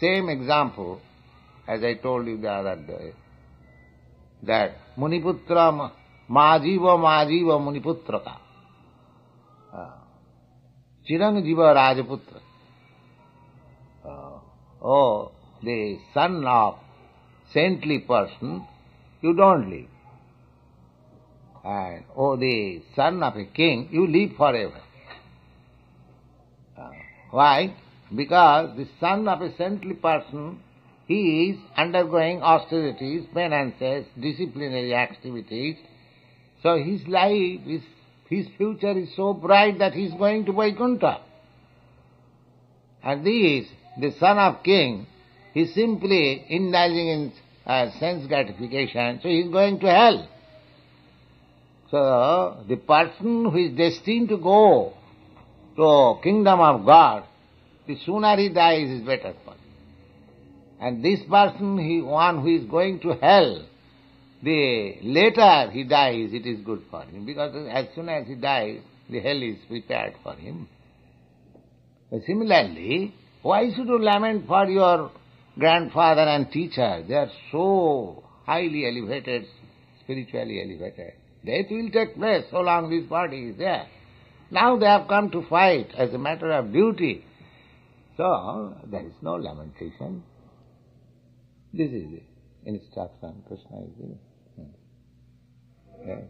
same example as I told you the other day, that Muniputra Majiva Muniputraka Chiranjiva Rajaputra. Oh, the son of saintly person, you don't live. And oh, the son of a king, you live forever. Why? Because the son of a saintly person, he is undergoing austerities, penances, disciplinary activities. So his life, his future is so bright that he is going to Vaikuntha. And this, the son of king, he is simply indulging in sense gratification, so he is going to hell. So the person who is destined to go to kingdom of God, the sooner he dies is better for him. And this person, one who is going to hell, the later he dies, it is good for him, because as soon as he dies, the hell is prepared for him. Similarly, why should you lament for your grandfather and teacher? They are so highly elevated, spiritually elevated. Death will take place so long this body is there. Now they have come to fight as a matter of duty. So, there is no lamentation. This is the instruction Krishna is giving. Yes.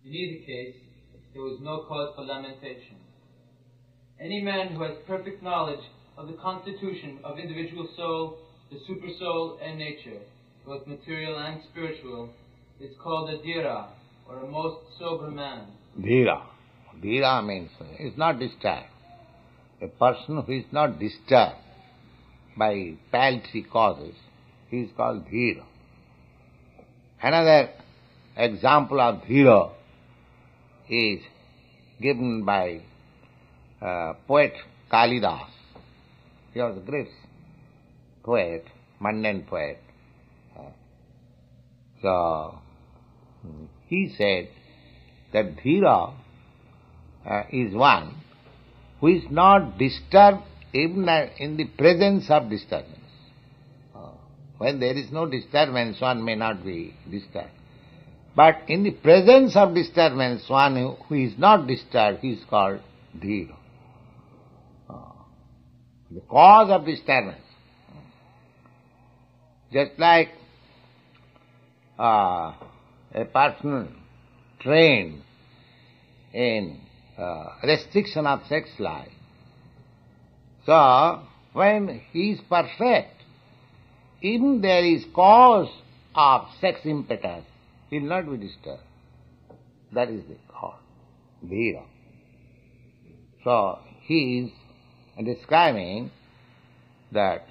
In either case, there was no cause for lamentation. Any man who has perfect knowledge of the constitution of individual soul, the supersoul and nature, both material and spiritual, is called a dhira, or a most sober man. Dhira. Dhira means is not disturbed. A person who is not disturbed by paltry causes, he is called dhira. Another example of dhira is given by poet Kalidas. He was a great poet, mundane poet. So, he said that dhira is one who is not disturbed even in the presence of disturbance. When there is no disturbance, one may not be disturbed. But in the presence of disturbance, one who is not disturbed, he is called dhira. The cause of disturbance. Just like a person trained in restriction of sex life. So, when he is perfect, even there is cause of sex impetus, he will not be disturbed. That is the cause, dhira. So, he is describing that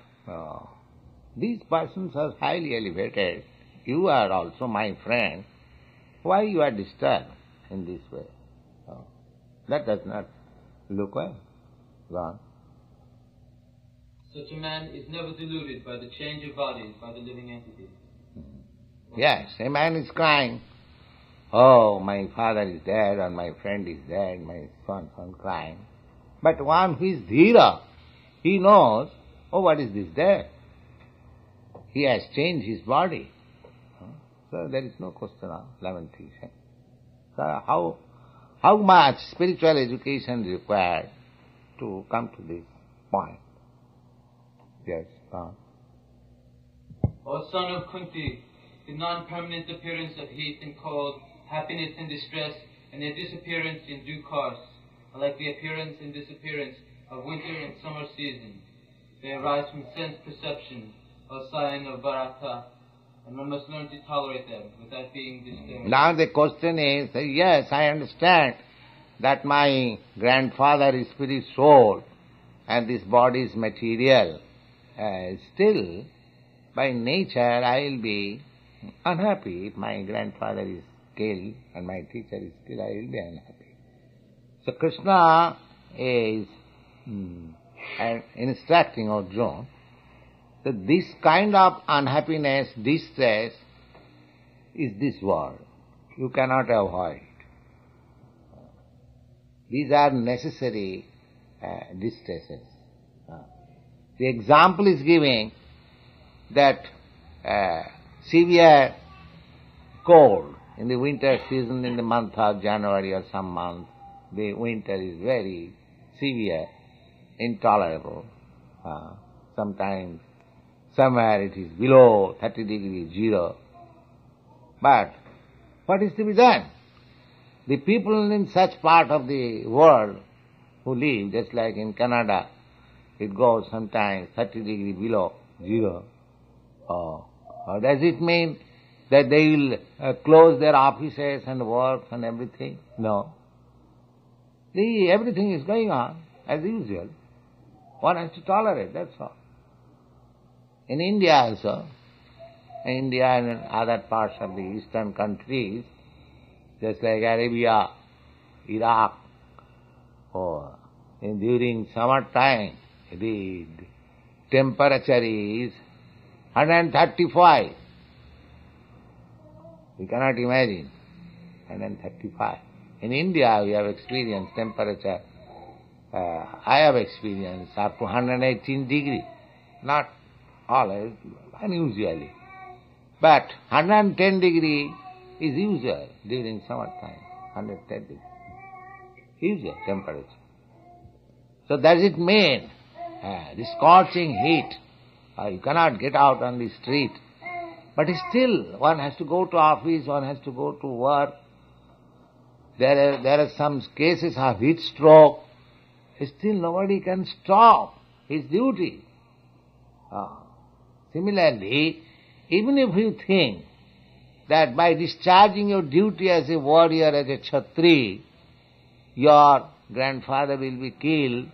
these persons are highly elevated. You are also my friend. Why you are disturbed in this way? That does not look well. Go on. Such a man is never deluded by the change of bodies by the living entity. Yes, a man is crying, oh, my father is dead, or my friend is dead, my son crying. But one who is dhira, he knows, oh, what is this there? He has changed his body. So there is no question of lamentation. So how much spiritual education is required to come to this point? Yes, O son of Kunti, the non-permanent appearance of heat and cold, happiness and distress, and their disappearance in due course, are like the appearance and disappearance of winter and summer seasons. They arise from sense perception, O sign of Bharata, and one must learn to tolerate them without being disturbed. Now the question is, yes, I understand that my grandfather is spirit soul and this body is material. Still, by nature, I will be unhappy. If my grandfather is killed and my teacher is killed, I will be unhappy. So Krishna is instructing Arjuna that this kind of unhappiness, distress, is this world. You cannot avoid. These are necessary distresses. The example is giving that severe cold in the winter season, in the month of January or some month, the winter is very severe, intolerable. Sometimes, somewhere it is below 30 degrees, 0. But what is to be done? The people in such part of the world who live, just like in Canada, it goes sometimes 30 degrees below 0. Does it mean that they will close their offices and work and everything? No. Everything is going on as usual. One has to tolerate, that's all. In India also, India and other parts of the eastern countries, just like Arabia, Iraq, or during summer time, the temperature is 135. We cannot imagine. 135. In India we have experienced temperature, I have experienced up to 118 degrees. Not always, unusually. But 110 degrees is usual during summertime. 110 degrees. Usual temperature. So does it mean the scorching heat? You cannot get out on the street. But still, one has to go to office, one has to go to work. There are some cases of heat stroke. Still nobody can stop his duty. Similarly, even if you think that by discharging your duty as a warrior, as a Kshatri, your grandfather will be killed,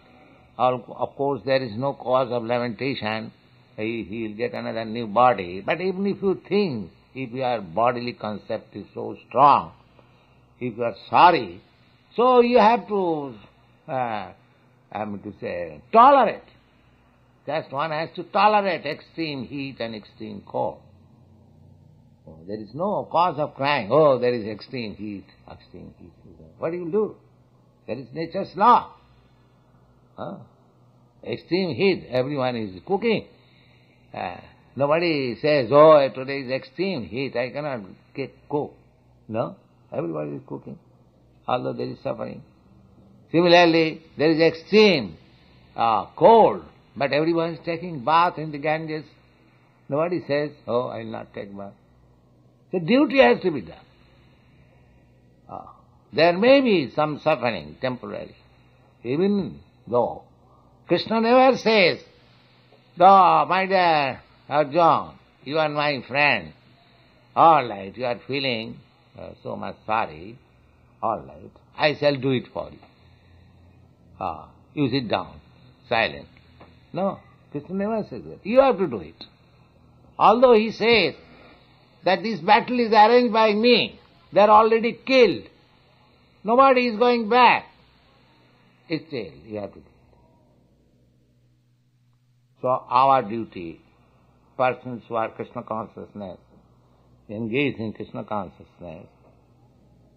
of course there is no cause of lamentation, he will get another new body. But even if you think, if your bodily concept is so strong, if you are sorry, so you have to, tolerate. Just one has to tolerate extreme heat and extreme cold. There is no cause of crying, oh, there is extreme heat, extreme heat. What do you do? That is nature's law. Extreme heat, everyone is cooking. Nobody says, oh, today is extreme heat, I cannot cook. No, everybody is cooking, although there is suffering. Similarly, there is extreme cold, but everyone is taking bath in the Ganges. Nobody says, oh, I will not take bath. So duty has to be done. There may be some suffering, temporary, even though Krishna never says, oh, my dear Arjuna, you are my friend. All right, you are feeling so much sorry. All right, I shall do it for you. You sit down, silent. No, Krishna never says that. You have to do it. Although he says that this battle is arranged by me, they are already killed. Nobody is going back. Still, you have to do it. So our duty, persons who are Krishna consciousness, engaged in Krishna consciousness,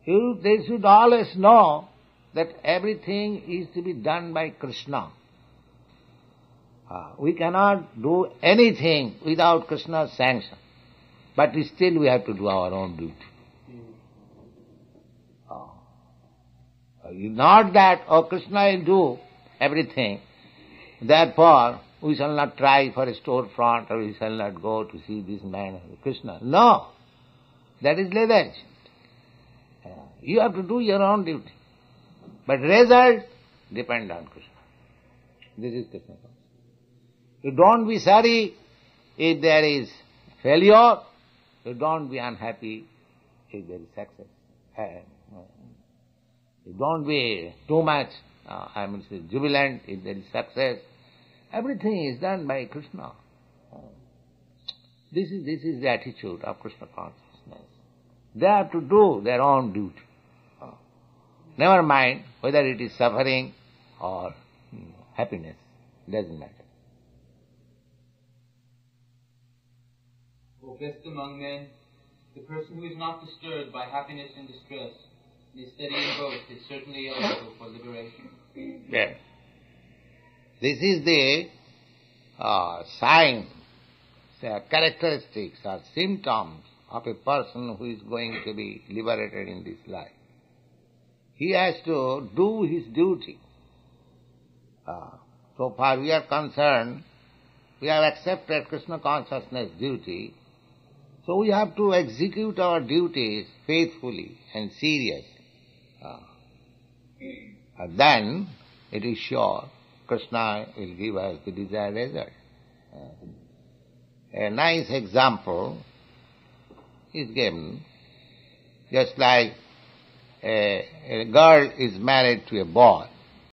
they should always know that everything is to be done by Krishna. We cannot do anything without Krishna's sanction. But still we have to do our own duty. Not that, oh, Krishna will do everything, therefore we shall not try for a storefront, or we shall not go to see this man, Krishna. No, that is lethargy. You have to do your own duty. But result depend on Krishna. This is Krishna consciousness. You don't be sorry if there is failure. You don't be unhappy if there is success. You don't be too much, jubilant if there is success. Everything is done by Krishna. This is the attitude of Krishna consciousness. They have to do their own duty. Never mind whether it is suffering or happiness. Doesn't matter. O best among men, the person who is not disturbed by happiness and distress, and is steady in both, is certainly eligible for liberation. Yes. This is the signs, characteristics or symptoms of a person who is going to be liberated in this life. He has to do his duty. So far we are concerned, we have accepted Krishna consciousness duty, so we have to execute our duties faithfully and seriously. Then it is sure Krishna will give us the desired result. A nice example is given, just like a girl is married to a boy.